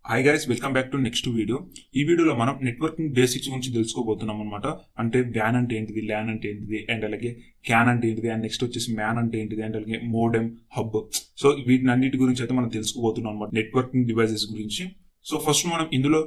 Hi guys, welcome back to next video. ఈ వీడియోలో మనం నెట్వర్కింగ్ బేసిక్స్ గురించి తెలుసుకోబోతున్నాం అనమాట. అంటే వ్యాన్ అంటే ఏంటిది, ల్యాన్ అంటే ఏంటిది, అండ్ అలాగే క్యాన్ అంటే ఏంటిది, అండ్ నెక్స్ట్ వచ్చేసి మ్యాన్ అంటే ఏంటిది, అండ్ అలాగే మోడెమ్, హబ్. సో వీటిని అన్నిటి గురించి అయితే మనం తెలుసుకోబోతున్నాం అనమాట, నెట్వర్కింగ్ డివైసెస్ గురించి. సో ఫస్ట్ మనం ఇందులో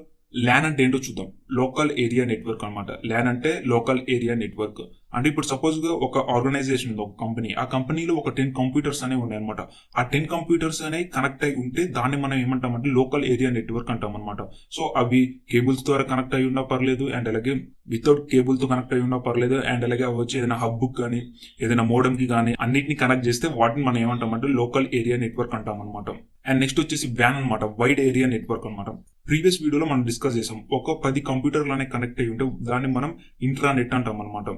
ల్యాన్ అంటే ఏంటో చూద్దాం. లోకల్ ఏరియా నెట్వర్క్ అనమాట. ల్యాన్ అంటే లోకల్ ఏరియా నెట్వర్క్. అంటే ఇప్పుడు సపోజ్ గా ఒక ఆర్గనైజేషన్ ఉంది, ఒక కంపెనీ. ఆ కంపెనీలో ఒక 10 కంప్యూటర్స్ అనేవి ఉన్నాయి అనమాట. ఆ 10 కంప్యూటర్స్ అనేవి కనెక్ట్ అయి ఉంటే దాన్ని మనం ఏమంటామంటే లోకల్ ఏరియా నెట్వర్క్ అంటాం అనమాట. సో అవి కేబుల్స్ ద్వారా కనెక్ట్ అయి ఉన్నా పర్లేదు, అండ్ అలాగే వితౌట్ కేబుల్ తో కనెక్ట్ అయి ఉన్నా పర్లేదు, అండ్ అలాగే వచ్చి ఏదైనా హబ్ కానీ ఏదైనా మోడమ్ కి కానీ అన్నిటిని కనెక్ట్ చేస్తే వాటిని మనం ఏమంటామంటే లోకల్ ఏరియా నెట్వర్క్ అంటాం అనమాట. అండ్ నెక్స్ట్ వచ్చేసి వ్యాన్ అనమాట, వైడ్ ఏరియా నెట్వర్క్ అనమాట. ప్రీవియస్ వీడియోలో మనం డిస్కస్ చేసాం. ఒక 10 కంప్యూటర్లు అనేవి కనెక్ట్ అయి ఉంటే దాన్ని మనం ఇంట్రానెట్ అంటాం అనమాట.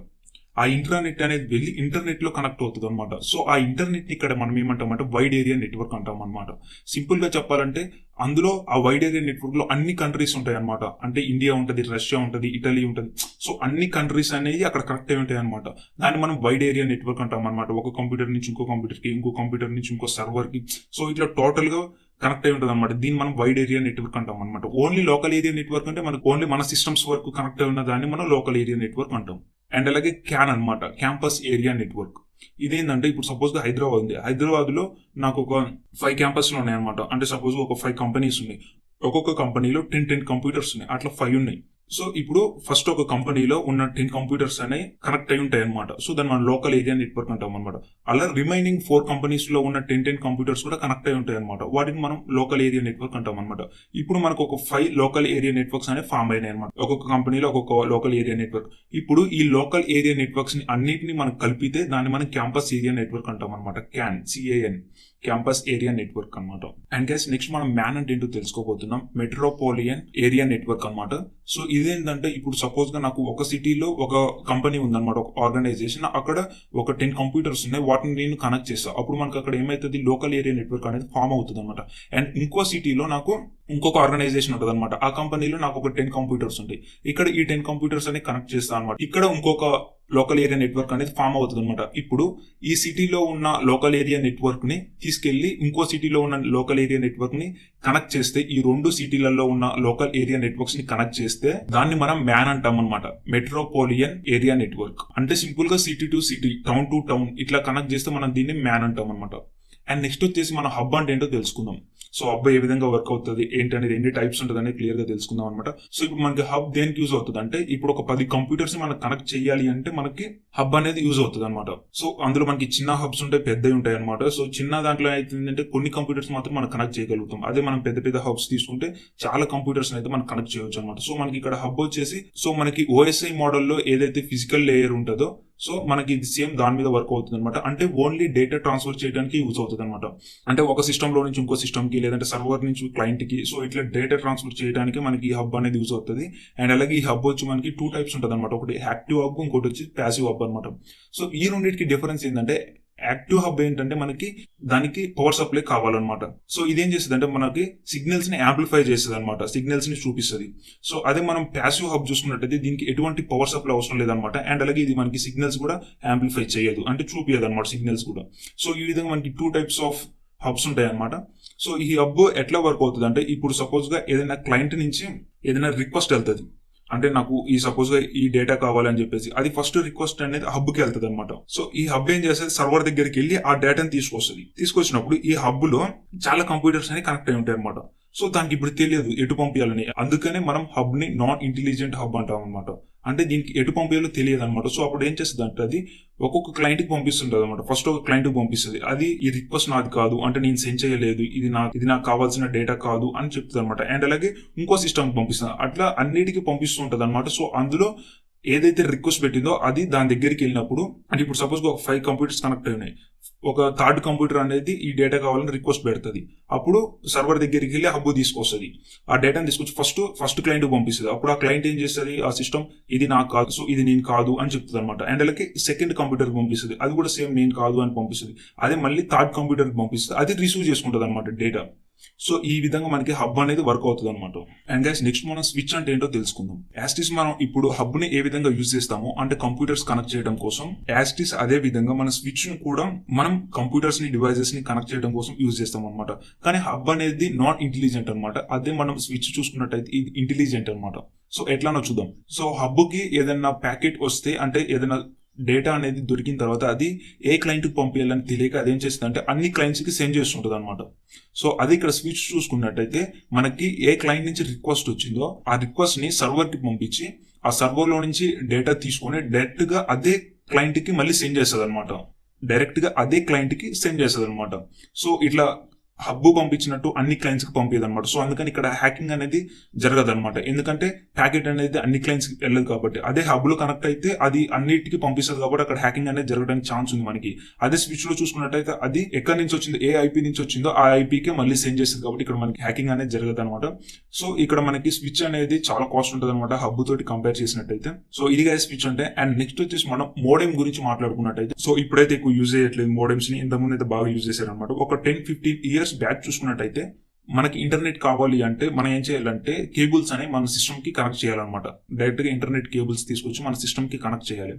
ఆ ఇంటర్నెట్ అనేది వెళ్ళి ఇంటర్నెట్ లో కనెక్ట్ అవుతుంది అనమాట. సో ఆ ఇంటర్నెట్ ఇక్కడ మనం ఏమంటామంటే వైడ్ ఏరియా నెట్వర్క్ అంటాం అనమాట. సింపుల్ గా చెప్పాలంటే అందులో ఆ వైడ్ ఏరియా నెట్వర్క్ లో అన్ని కంట్రీస్ ఉంటాయి అనమాట. అంటే ఇండియా ఉంటది, రష్యా ఉంటది, ఇటలీ ఉంటది. సో అన్ని కంట్రీస్ అనేవి అక్కడ కనెక్ట్ అయి ఉంటాయి అనమాట. దాన్ని మనం వైడ్ ఏరియా నెట్వర్క్ అంటాం అనమాట. ఒక కంప్యూటర్ నుంచి ఇంకో కంప్యూటర్ కి, ఇంకో కంప్యూటర్ నుంచి ఇంకో సర్వర్ కి. సో ఇట్లా టోటల్ గా కనెక్ట్ అయి ఉంటుంది అనమాట. దీన్ని మనం వైడ్ ఏరియా నెట్వర్క్ అంటాం అనమాట. ఓన్లీ లోకల్ ఏరియా నెట్వర్క్ అంటే మనకు ఓన్లీ మన సిస్టమ్స్ వరకు కనెక్ట్ అయి ఉన్న దాన్ని మనం లోకల్ ఏరియా నెట్వర్క్ అంటాం. అండ్ అలాగే క్యాన్ అనమాట, క్యాంపస్ ఏరియా నెట్వర్క్. ఇదేంటంటే ఇప్పుడు సపోజ్ గా హైదరాబాద్ ఉంది. హైదరాబాద్ లో నాకు ఒక 5 క్యాంపస్లు ఉన్నాయి అనమాట. అంటే సపోజ్ ఒక 5 కంపెనీస్ ఉన్నాయి. ఒక్కొక్క కంపెనీలో 10 కంప్యూటర్స్ ఉన్నాయి. అట్లా 5 ఉన్నాయి. సో ఇప్పుడు ఫస్ట్ ఒక కంపెనీలో ఉన్న 10 కంప్యూటర్స్ అనేవి కనెక్ట్ అయి ఉంటాయి అనమాట. సో దాన్ని మనం లోకల్ ఏరియా నెట్వర్క్ అంటాం అనమాట. అలా రిమైనింగ్ 4 కంపెనీస్ లో ఉన్న 10 కంప్యూటర్స్ కూడా కనెక్ట్ అయి ఉంటాయి అనమాట. వాటిని మనం లోకల్ ఏరియా నెట్వర్క్ అంటాం అనమాట. ఇప్పుడు మనకు ఒక 5 లోకల్ ఏరియా నెట్వర్క్స్ అనేవి ఫామ్ అయినాయి అనమాట. ఒక్కొక్క కంపెనీలో ఒక్కొక్క లోకల్ ఏరియా నెట్వర్క్. ఇప్పుడు ఈ లోకల్ ఏరియా నెట్వర్క్స్ ని అన్నిటిని మనం కలిపితే దాన్ని మనం క్యాంపస్ ఏరియా నెట్వర్క్ అంటాం అనమాట. CAN క్యాంపస్ ఏరియా నెట్వర్క్ అనమాట. అండ్ గైస్ నెక్స్ట్ మనం మ్యాన్ అంటే ఏంటో తెలుసుకోబోతున్నాం. మెట్రోపాలియన్ ఏరియా నెట్వర్క్ అనమాట. సో ఇదేంటంటే ఇప్పుడు సపోజ్ గా నాకు ఒక సిటీలో ఒక కంపెనీ ఉందన్నమాట, ఒక ఆర్గనైజేషన్. అక్కడ ఒక 10 కంప్యూటర్స్ ఉన్నాయి. వాటిని నేను కనెక్ట్ చేస్తాను. అప్పుడు మనకు అక్కడ ఏమైతుంది, లోకల్ ఏరియా నెట్వర్క్ అనేది ఫామ్ అవుతుంది అనమాట. అండ్ ఇంకో సిటీలో నాకు ఇంకొక ఆర్గనైజేషన్ ఉంటుంది అనమాట. ఆ కంపెనీలో నాకు ఒక 10 కంప్యూటర్స్ ఉంటాయి. ఇక్కడ ఈ 10 కంప్యూటర్స్ అనేవి కనెక్ట్ చేస్తాను అనమాట. ఇక్కడ ఇంకొక లోకల్ ఏరియా నెట్వర్క్ అనేది ఫామ్ అవుతుంది అనమాట. ఇప్పుడు ఈ సిటీలో ఉన్న లోకల్ ఏరియా నెట్వర్క్ ని తీసుకెళ్లి ఇంకో సిటీలో ఉన్న లోకల్ ఏరియా నెట్వర్క్ ని కనెక్ట్ చేస్తే, ఈ 2 సిటీలలో ఉన్న లోకల్ ఏరియా నెట్వర్క్స్ ని కనెక్ట్ చేస్తే దాన్ని మనం మ్యాన్ అంటాం అనమాట. మెట్రోపాలియన్ ఏరియా నెట్వర్క్. అంటే సింపుల్ గా city to city, town to town ఇట్లా కనెక్ట్ చేస్తే మనం దీన్ని మ్యాన్ అంటాం అనమాట. అండ్ నెక్స్ట్ వచ్చేసి మనం హబ్ అంటే ఏంటో తెలుసుకుందాం. సో హబ్ ఏ విధంగా వర్క్ అవుతుంది, ఏంటి అనేది, ఎన్ని టైప్స్ ఉంటుంది అనేది క్లియర్ గా తెలుసుకుందాం అనమాట. సో ఇప్పుడు మనకి హబ్ దేనికి యూజ్ అవుతుంది అంటే, ఇప్పుడు ఒక 10 కంప్యూటర్స్ మనకు కనెక్ట్ చేయాలి అంటే మనకి హబ్ అనేది యూజ్ అవుతుంది అనమాట. సో అందులో మనకి చిన్న హబ్స్ ఉంటాయి, పెద్దవి ఉంటాయి అనమాట. సో చిన్న దాంట్లో అయితే కొన్ని కంప్యూటర్స్ మాత్రం మనం కనెక్ట్ చేయగలుగుతాం. అదే మనం పెద్ద పెద్ద హబ్స్ తీసుకుంటే చాలా కంప్యూటర్స్ అయితే మనం కనెక్ట్ చేయొచ్చు అనమాట. సో మనకి ఇక్కడ హబ్ వచ్చేసి, సో మనకి OSI మోడల్లో ఏదైతే ఫిజికల్ లేయర్ ఉంటుందో, సో మనకి ఇది సేమ్ దాని మీద వర్క్ అవుతుంది అనమాట. అంటే ఓన్లీ డేటా ట్రాన్స్ఫర్ చేయడానికి యూజ్ అవుతుంది అనమాట. అంటే ఒక సిస్టమ్ లో నుంచి ఇంకో సిస్టమ్ కి, లేదంటే సర్వర్ నుంచి క్లయింట్ కి, సో ఇట్లా డేటా ట్రాన్స్ఫర్ చేయడానికి మనకి ఈ హబ్ అనేది యూజ్ అవుతుంది. అండ్ అలాగే ఈ హబ్ వచ్చి మనకి 2 టైప్స్ ఉంటుంది అనమాట. ఒకటి యాక్టివ్ హబ్, ఇంకోటి వచ్చి ప్యాసివ్ హబ్ అనమాట. సో ఈ రెండింటికి డిఫరెన్స్ ఏంటంటే, యాక్టివ్ హబ్ ఏంటంటే మనకి దానికి పవర్ సప్లై కావాలన్నమాట. సో ఇదేం చేస్తుంది అంటే మనకి సిగ్నల్స్ ని యాంప్లిఫై చేస్తుంది అనమాట, సిగ్నల్స్ ని చూపిస్తుంది. సో అదే మనం ప్యాసివ్ హబ్ చూసుకున్నట్టయితే దీనికి ఎటువంటి పవర్ సప్లై అవసరం లేదనమాట. అండ్ అలాగే ఇది మనకి సిగ్నల్స్ కూడా యాంప్లిఫై చేయదు, అంటే చూపించదు అనమాట సిగ్నల్స్ కూడా. సో ఈ విధంగా మనకి 2 టైప్స్ ఆఫ్ హబ్స్ ఉంటాయి అనమాట. సో ఈ హబ్ ఎట్లా వర్క్ అవుతుంది అంటే, ఇప్పుడు సపోజ్ గా ఏదైనా క్లయింట్ నుంచి ఏదైనా రిక్వెస్ట్ వెళ్తుంది. అంటే నాకు ఈ సపోజ్ గా ఈ డేటా కావాలని చెప్పేసి అది ఫస్ట్ రిక్వెస్ట్ అనేది హబ్ కి వెళ్తుంది అనమాట. సో ఈ హబ్ ఏం చేస్తుంది, సర్వర్ దగ్గరికి వెళ్ళి ఆ డేటాని తీసుకొస్తుంది. తీసుకొచ్చినప్పుడు ఈ హబ్ లో చాలా కంప్యూటర్స్ అనేవి కనెక్ట్ అయి ఉంటాయి అనమాట. సో దానికి ఇప్పుడు తెలియదు ఎటు పంపించాలని. అందుకనే మనం హబ్ ని నాన్ ఇంటెలిజెంట్ హబ్ అంటాం అనమాట. అంటే దీనికి ఎటు పంపించాలో తెలియదు అనమాట. సో అప్పుడు ఏం చేస్తుంది అంటే, అది ఒక్కొక్క క్లయింట్ కి పంపిస్తుంటది అనమాట. ఫస్ట్ ఒక క్లయింట్ కి పంపిస్తుంది. అది ఈ రిక్వెస్ట్ నాది కాదు, అంటే నేను సెండ్ చేయలేదు, ఇది నాకు కావాల్సిన డేటా కాదు అని చెప్తుంది అనమాట. అండ్ అలాగే ఇంకో సిస్టమ్ పంపిస్తుంది. అట్లా అన్నిటికీ పంపిస్తూ ఉంటది అనమాట. సో అందులో ఏదైతే రిక్వెస్ట్ పెట్టిందో అది దాని దగ్గరికి వెళ్ళినప్పుడు, అంటే ఇప్పుడు సపోజ్ ఒక 5 కంప్యూటర్స్ కనెక్ట్ అయినాయి. ఒక థర్డ్ కంప్యూటర్ అనేది ఈ డేటా కావాలని రిక్వెస్ట్ పెడుతుంది. అప్పుడు సర్వర్ దగ్గరికి వెళ్ళి హబ్ తీసుకొస్తుంది. ఆ డేటాను తీసుకొచ్చి ఫస్ట్ క్లయింట్ పంపిస్తుంది. అప్పుడు ఆ క్లయింట్ ఏం చేస్తుంది, ఆ సిస్టమ్ ఇది నాకు కాదు, సో ఇది నేను కాదు అని చెప్తుంది అనమాట. అండ్ అలాగే సెకండ్ కంప్యూటర్ పంపిస్తుంది. అది కూడా సేమ్ నేను కాదు అని పంపిస్తుంది. అదే మళ్ళీ థర్డ్ కంప్యూటర్ పంపిస్తుంది. అది రిసీవ్ చేసుకుంటుంది అనమాట డేటా. సో ఈ విధంగా మనకి హబ్ అనేది వర్క్ అవుతుంది అనమాట. అండ్ గైస్ నెక్స్ట్ మనం స్విచ్ అంటే ఏంటో తెలుసుకుందాం. యాస్టిస్ మనం ఇప్పుడు హబ్ ని ఏ విధంగా యూజ్ చేస్తామో అంటే కంప్యూటర్స్ కనెక్ట్ చేయడం కోసం, యాస్టిస్ అదే విధంగా మన స్విచ్ ని కూడా మనం కంప్యూటర్స్ ని డివైజెస్ ని కనెక్ట్ చేయడం కోసం యూజ్ చేస్తాం అనమాట. కానీ హబ్ అనేది నాట్ ఇంటెలిజెంట్ అనమాట. అదే మనం స్విచ్ చూసుకున్నట్టయితే ఇది ఇంటెలిజెంట్ అనమాట. సో ఎట్లానో చూద్దాం. సో హబ్ కి ఏదైనా ప్యాకెట్ వస్తే అంటే ఏదైనా డేటా అనేది దొరికిన తర్వాత అది ఏ క్లయింట్కి పంపించాలని తెలియక అదేం చేస్తుంది అంటే అన్ని క్లయింట్స్కి సెండ్ చేస్తుంటుంది అనమాట. సో అది ఇక్కడ స్విచ్ చూసుకున్నట్టయితే మనకి ఏ క్లయింట్ నుంచి రిక్వెస్ట్ వచ్చిందో ఆ రిక్వెస్ట్ ని సర్వర్ కి పంపించి ఆ సర్వర్ లో నుంచి డేటా తీసుకొని డైరెక్ట్ గా అదే క్లయింట్ కి మళ్ళీ సెండ్ చేస్తుంది అనమాట. డైరెక్ట్ గా అదే క్లయింట్ కి సెండ్ చేస్తుంది అనమాట. సో ఇట్లా హబ్ పంపించినట్టు అన్ని క్లయింట్స్ కి పంపేది అనమాట. సో అందుకని ఇక్కడ హ్యాకింగ్ అనేది జరగదు అనమాట. ఎందుకంటే ప్యాకెట్ అనేది అన్ని క్లయింట్స్ కి వెళ్ళదు కాబట్టి. అదే హబ్ లో కనెక్ట్ అయితే అది అన్నిటికీ పంపిస్తుంది కాబట్టి అక్కడ హ్యాకింగ్ అనేది జరగడానికి ఛాన్స్ ఉంది మనకి. అదే స్విచ్ లో చూసుకున్నట్టయితే అది ఎక్కడి నుంచి వచ్చిందో ఏ ఐపీ నుంచి వచ్చిందో ఆ ఐపీకే మళ్ళీ సెండ్ చేస్తుంది కాబట్టి ఇక్కడ మనకి హ్యాకింగ్ అనేది జరగదు అనమాట. సో ఇక్కడ మనకి స్విచ్ అనేది చాలా కాస్ట్ ఉంటుంది అనమాట హబ్ తోటి కంపేర్ చేసినట్టయితే. సో ఇదిగా స్విచ్ అంటే. అండ్ నెక్స్ట్ వచ్చేసి మనం మోడెం గురించి మాట్లాడుకున్నట్టయితే సో ఇప్పుడైతే ఎక్కువ యూజ్ చేయట్లేదు మోడెమ్స్ ని. ఇంతకుముందు అయితే బాగా యూజ్ చేశారు అనమాట. ఒక 10-15 years బ్యాక్ చూసుకున్నట్టయితే మనకి ఇంటర్నెట్ కావాలి అంటే మనం ఏం చేయాలంటే కేబుల్స్ అనేవి మన సిస్టమ్ కి కనెక్ట్ చేయాలన్నమాట. డైరెక్ట్ గా ఇంటర్నెట్ కేబుల్స్ తీసుకొచ్చి మన సిస్టమ్ కి కనెక్ట్ చేయాలి.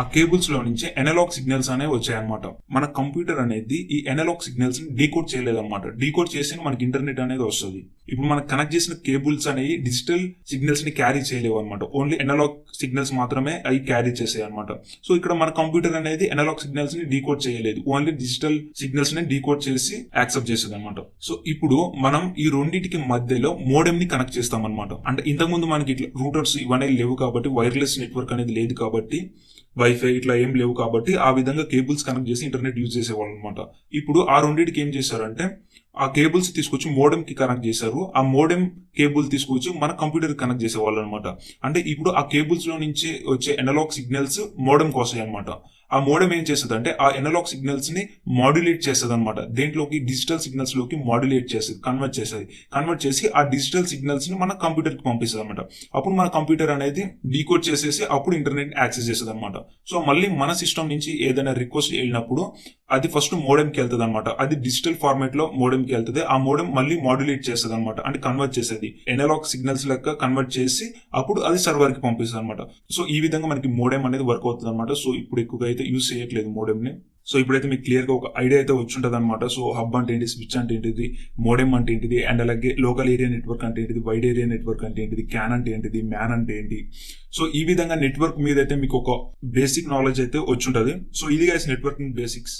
ఆ కేబుల్స్ లో నుంచి ఎనలాగ్ సిగ్నల్స్ అనేవి వచ్చాయన్నమాట. మన కంప్యూటర్ అనేది ఈ ఎనలాగ్ సిగ్నల్స్ ని డీకోడ్ చేయలేదన్నమాట. డీకోడ్ చేసి మనకి ఇంటర్నెట్ అనేది వస్తుంది. ఇప్పుడు మనకు కనెక్ట్ చేసిన కేబుల్స్ అనేవి డిజిటల్ సిగ్నల్స్ ని క్యారీ చేయలేవు అనమాట. ఓన్లీ ఎనలాగ్ సిగ్నల్స్ మాత్రమే అవి క్యారీ చేసాయి అనమాట. సో ఇక్కడ మన కంప్యూటర్ అనేది ఎనలాగ్ సిగ్నల్స్ ని డీకోడ్ చేయలేదు. ఓన్లీ డిజిటల్ సిగ్నల్స్ ని డీకోడ్ చేసి యాక్సెప్ట్ చేసేది అనమాట. సో ఇప్పుడు మనం ఈ రెండింటికి మధ్యలో మోడెం ని కనెక్ట్ చేస్తాం అనమాట. అంటే ఇంతకుముందు మనకి ఇట్లా రూటర్స్ ఇవన్నీ లేవు కాబట్టి, వైర్లెస్ నెట్వర్క్ అనేది లేదు కాబట్టి, వైఫై ఇట్లా ఏం లేవు కాబట్టి ఆ విధంగా కేబుల్స్ కనెక్ట్ చేసి ఇంటర్నెట్ యూజ్ చేసేవాళ్ళు అనమాట. ఇప్పుడు ఆ రెండింటికి ఏం చేశారంటే ఆ కేబుల్స్ తీసుకొచ్చి మోడెం కి కనెక్ట్ చేశారు. ఆ మోడెం కేబుల్ తీసుకొచ్చి మన కంప్యూటర్ కి కనెక్ట్ చేసేవాళ్ళు అనమాట. అంటే ఇప్పుడు ఆ కేబుల్స్ లో నుంచి వచ్చే ఎనలాగ్ సిగ్నల్స్ మోడెం కి వస్తాయి అనమాట. ఆ మోడెం ఏం చేస్తుంది అంటే ఆ ఎనలాగ్ సిగ్నల్స్ ని మాడ్యులేట్ చేస్తుంది అనమాట. దేంట్లోకి డిజిటల్ సిగ్నల్స్ లోకి మాడ్యులేట్ చేస్తుంది, కన్వర్ట్ చేసి ఆ డిజిటల్ సిగ్నల్స్ ని మన కంప్యూటర్ కి పంపిస్తుంది అనమాట. అప్పుడు మన కంప్యూటర్ అనేది డీకోడ్ చేసేసి అప్పుడు ఇంటర్నెట్ యాక్సెస్ చేస్తుంది అనమాట. సో మళ్ళీ మన సిస్టమ్ నుంచి ఏదైనా రిక్వెస్ట్ వెళ్ళినప్పుడు అది ఫస్ట్ మోడెం కి వెళ్తుంది అనమాట. అది డిజిటల్ ఫార్మాట్ లో మోడెం కి వెళ్తుంది. ఆ మోడెం మళ్ళీ మాడ్యులేట్ చేస్తుంది అనమాట. అంటే కన్వర్ట్ చేసేది ఎనలాగ్ సిగ్నల్స్ లెక్క కన్వర్ట్ చేసి అప్పుడు అది సర్వర్ కి పంపిస్తుంది అనమాట. సో ఈ విధంగా మనకి మోడెం అనేది వర్క్ అవుతుంది అనమాట. సో ఇప్పుడు ఎక్కువగా అయితే యూజ్ చేయట్లేదు మోడెం ని. సో ఇప్పుడైతే మీకు క్లియర్ గా ఒక ఐడియా అయితే వచ్చి ఉంటుంది అనమాట. సో హబ్ అంటే ఏంటి, స్విచ్ అంటే ఏంటిది, మోడెం అంటే ఏంటిది, అండ్ అలాగే లోకల్ ఏరియా నెట్వర్క్ అంటే ఏంటిది, వైడ్ ఏరియా నెట్వర్క్ అంటే ఏంటిది, క్యాన్ అంటే ఏంటిది, మ్యాన్ అంటే ఏంటి. సో ఈ విధంగా నెట్వర్క్ మీద అయితే మీకు ఒక బేసిక్ నాలెడ్జ్ అయితే వచ్చి ఉంటుంది. సో ఇది గైస్ నెట్వర్కింగ్ బేసిక్స్.